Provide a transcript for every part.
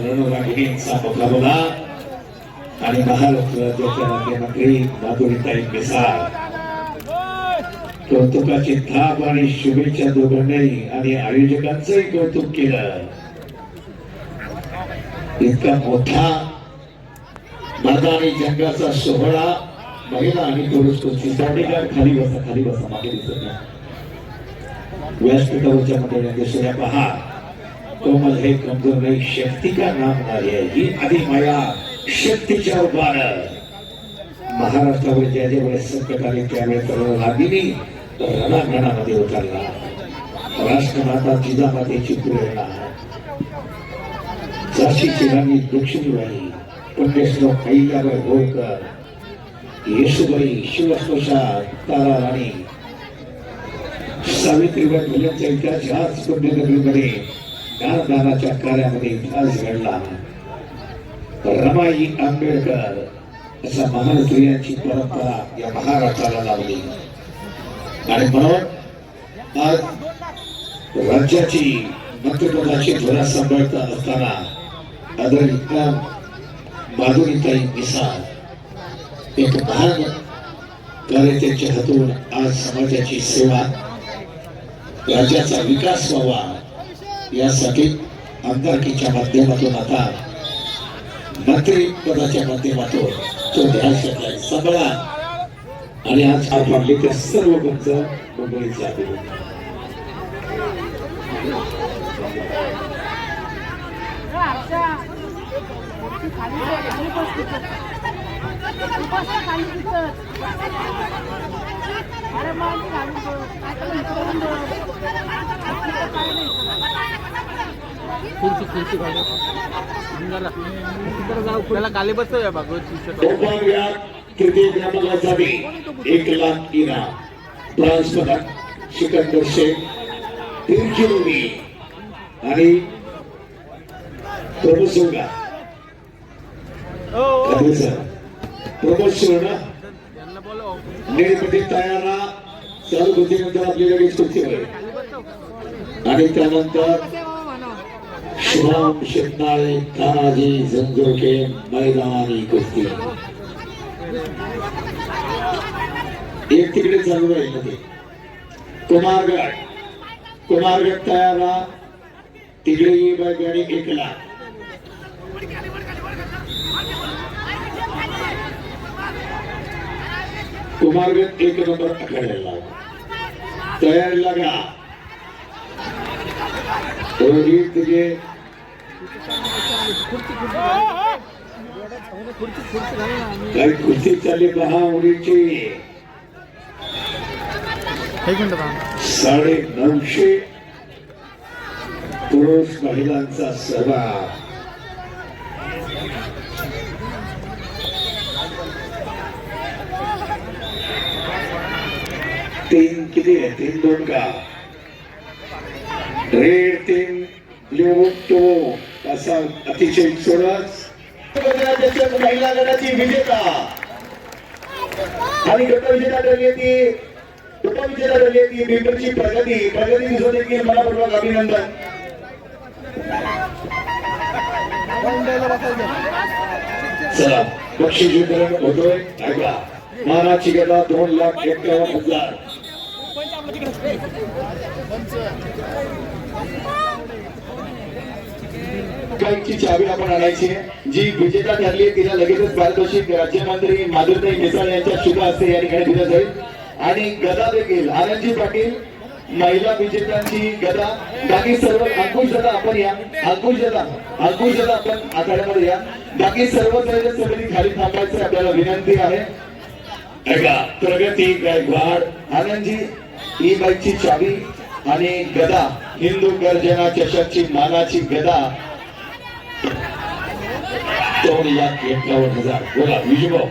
रणरागिणींचा मुकाबला आणि महाराष्ट्र राज्याच्या राज्यमंत्री माधुरीताई मिसाळ कौतुकाची थाप आणि शुभेच्छा दोघांनाही आणि आयोजकांचंही कौतुक केलं. इतका मोठा मैदानी जंगाचा सोहळा महिला आणि पुरुष कुस्तीसाठीकार खाली बसा मागे दिसत नाही. व्यासपीठावरच्या मंडळींनी सूर्या पहा कोमल हे कमजोर नाही शक्ती का नाम नाही ही आधी माया शक्तीच्या उभार महाराष्ट्रावर ज्या ज्या वेळेस संकट आले त्यावेळेस रागिनी रणांगणामध्ये उतरला. राष्ट्रमाता जिजामातेची प्रेरणा झाशीची राणी लक्ष्मीबाई पुण्यश्लोक अहिल्याबाई होळकर येशूबाई शिवस्पर्शा तारा राणी सावित्रीबाई फुलेंचा इतिहास ह्याच पुण्यनगरीमध्ये ज्ञानदानाच्या कार्यामध्ये इतिहास घडला. रमाई आंबेडकर अशा महान स्त्रियांची परंपरा या महाराष्ट्राला लावली आणि म्हणून आज राज्याची मंत्रिपदाची धुरा सांभाळत असताना आदरणीय माधुरीताई मिसाळ एक महान कार्यतेच्या हातून आज समाजाची सेवा राज्याचा विकास व्हावा यासाठी आमदारकीच्या माध्यमातून आता मंत्री पदाच्या माध्यमातून तो ध्यान घेतलाय सांभाळा आणि आज आपले ते सर्व पंच मुंबईचे आहे. तृतीय क्रमांकासाठी 1 लाख इनाम ब्रॉन्झ पदक सिकंदर शेख तिरुचिरुली आणि प्रमोद सोगा निर्मिती तयारा चालू होतीनंतर आपली लगेच कुस्तीवर आणि त्यानंतर शुभम शेतनाळे तानाजी झंझोके मैदानी कुस्ती एक तिकडे चालू राहील मध्ये कुमारगड तयारा तिकडे आणि 1 लाख कुमारगड 1 नंबर आखाड्याला तयार लगा तुझे काही कुस्ती चालली पहा उडीची 950 पुरुष महिलांचा सहभाग तीन किती आहे 3-2 का रेड 3 ब्ल्यू 2 असा अतिशय सोडस महिला गटाची विजेता आणि गटविजेता ठरली ती बिल्डरची प्रगती दिसून येईल. मनापूर्वक अभिनंदन. चला बक्षीस वितरण होतोय. ऐका मानाची गदा 2,51,000 ची चावी आपण आणायची जी विजेता ठरली तिला लगेचच पारितोषिक राज्यमंत्री माधुरीताई मिसाळ यांच्या शुभ हस्ते या ठिकाणी दिलं जाईल आणि गदा देखील आनंदजी पाटील महिला विजेत्यांची गदा बाकी सर्व अंकुश दादा आपण या अंकुश दादा आपण आखाड्यामध्ये या बाकी सर्व समिती खाली थांबायचं आपल्याला विनंती आहे. ऐका प्रगती गायकवाड आनंदजी ही बाईकची चावी आणि गदा हिंदू गर्जना चषकची मानाची गदा 2,51,000 बोला विजूभाऊ.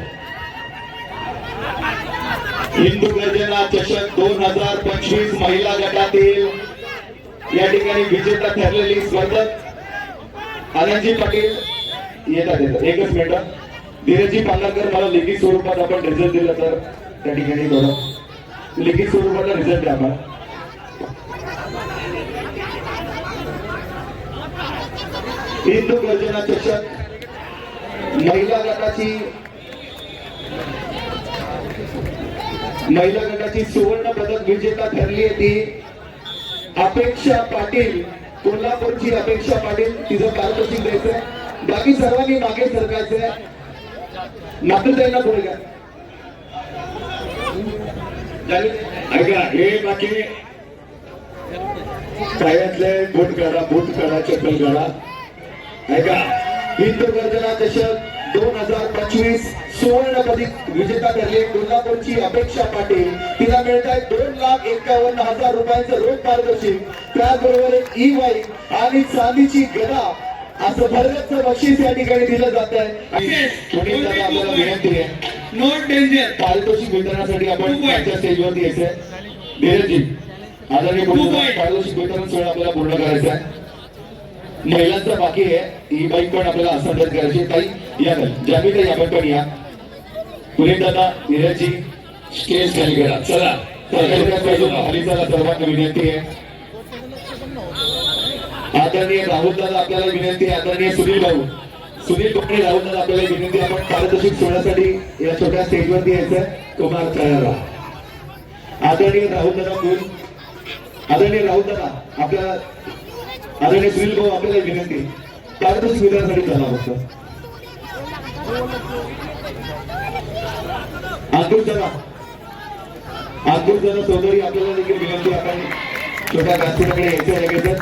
हिंदू गर्जना चषक 2025 महिला गटातील या ठिकाणी विजेता ठरलेली स्पर्धक आनंदजी पाटील येतात एकच मिनिट. धीरजजी पांगारकर, मला लिखित स्वरूपात आपण रिझल्ट दिला तर त्या ठिकाणी थोडं लिखित स्वरूपाचा रिझल्ट द्या आम्हाला. हिंदू गर्जना चषक महिला गटाची सुवर्ण पदक विजेता ठरली आहे ती अपेक्षा पाटील, कोल्हापूरची अपेक्षा पाटील. तिचं पारितोषिक द्यायचंय. बाकी सर्वांनी मागे सरकायचंय. मातृताईंना पुढे घ्या. ऐका, हे बाकी पायातले बूट काढा, चप्पल काढा. ऐका, हिंदू गर्जना चषक 2025 सुवर्ण पदक विजेता ठरली कोल्हापूरची अपेक्षा पाटील. तिला मिळत आहे 2,51,000 रुपयांचं रोख पारितोषिक. त्याचबरोबर एक ई बाईक आणि चांदीची गदा असं भरगच्च बक्षीस या ठिकाणी दिलं जात आहे. आपल्याला विनंती आहे, नॉट डेंजर पारितोषिक वितरणासाठी आपण त्यांच्या स्टेजवरती यायचंय. धीरजजी, आदरणीय पारितोषिक वितरण सोहळा आपल्याला पूर्ण करायचा आहे. महिलांचा बाकी आहे, ही बाईक पण आपल्याला हस्तांतरित करायची. ताई या, जामी ताई आपण पण या. पुनीत दादा, धीरजजी स्टेज खाली करा. चला, खाली चला. सर्वांना विनंती आहे. आदरणीय राहुल दादा आपल्याला विनंती आहे. आदरणीय सुनील भाऊ, सुनील कोकणे, राहुल दादा आपल्याला विनंती आहे. आपण पारितोषिक सोहळ्यासाठी या छोट्या स्टेजवरती यायचं. कुमार तयारा. आदरणीय राहुल दादा बोल. आदरणीय राहुल दादा आपल्याला, आदरणीय सुनील भाऊ आपल्याला विनंती पारितोषिक वितरणासाठी चला फक्त. अंकुश दादा चौधरी आपल्याला देखील विनंती. आपण छोट्या व्यासपीठाकडे यायचं लगेचच.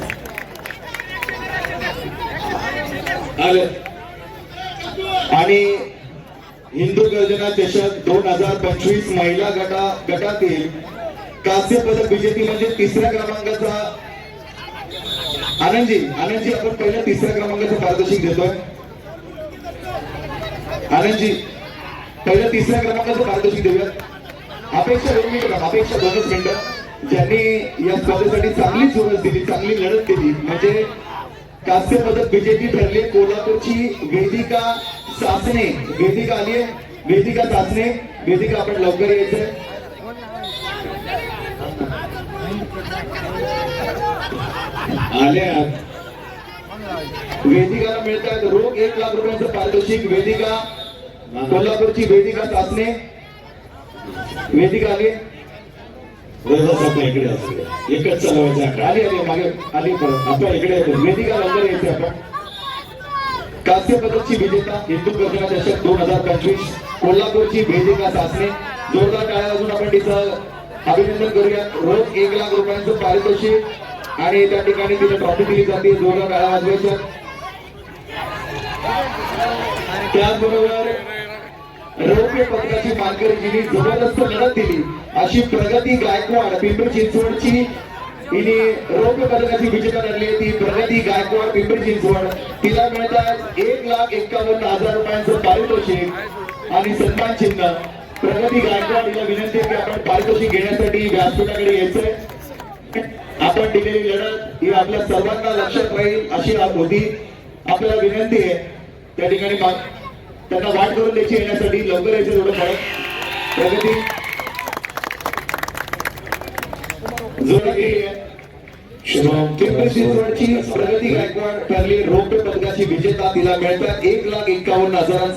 आणि हिंदू गर्जना चषक 2025 महिला गटातील कांस्य पदक विजेती म्हणजे तिसऱ्या क्रमांकाचा आनंदजी. आपण पहिल्या तिसऱ्या क्रमांकाचं पारितोषिक देतोय. आनंदजी, पहिल्या तिसऱ्या क्रमांकाचं पारितोषिक देऊया. अपेक्षा 2 मिनिटं, अपेक्षा 2च मिनिटं. ज्यांनी या स्पर्धेसाठी चांगली चुरस दिली, चांगली लढत दिली, म्हणजे कांस्य पदक विजेती ठरली कोल्हापूरची वेदिका सासने. वेदिका आली आहे, वेदिका सासने. वेदिका आपण लवकर यायचंय. आल्या. वेदिकाला मिळतात रोख 1,00,000 रुपयांचं पारितोषिक. वेदिका, कोल्हापूरची वेदिका सासने. वेदिका आली. इकडे एकच चालवायचा. आली मागे आली परत. आपण इकडे येतो. वेदिका लवकर यायचे आपण. कांस्य पदकची विजेता हिंदू गर्जना चषक 2025 कोल्हापूरची वेदिका सासने. जोरदार टाळ्या वाजवून आपण तिचं अभिनंदन करूया. रोख 1,00,000 रुपयांचं पारितोषिक आणि त्या ठिकाणी तिला ट्रॉफी दिली जाते. जोरदार टाळ्या वाजवायच्या. त्याचबरोबर रौप्य पदकाची मानकरी जिने जबरदस्त लढत दिली अशी प्रगती गायकवाड, पिंपरी चिंचवडची. हिने रौप्य पदकाची विजेता ठरली. ती प्रगती गायकवाड, पिंपरी चिंचवड. तिला मिळतात 1,51,000 रुपयांचं पारितोषिक आणि सन्मान चिन्ह. प्रगती गायकवाड हिला विनंती आहे की आपण पारितोषिक घेण्यासाठी व्यासपीठाकडे यायचंय. आपण दिलेली लढत ही आपल्या सर्वांना लक्षात राहील अशी होती. आपल्याला विनंती आहे त्या ठिकाणी त्यांना वाट करून द्यायची येण्यासाठी. लवकर यायचं थोडं फरक. प्रगती पिंपरी चिंचवडची प्रगती गायकवाड ठरली रौप्य पदकाची विजेता. तिला मिळतात 1,51,000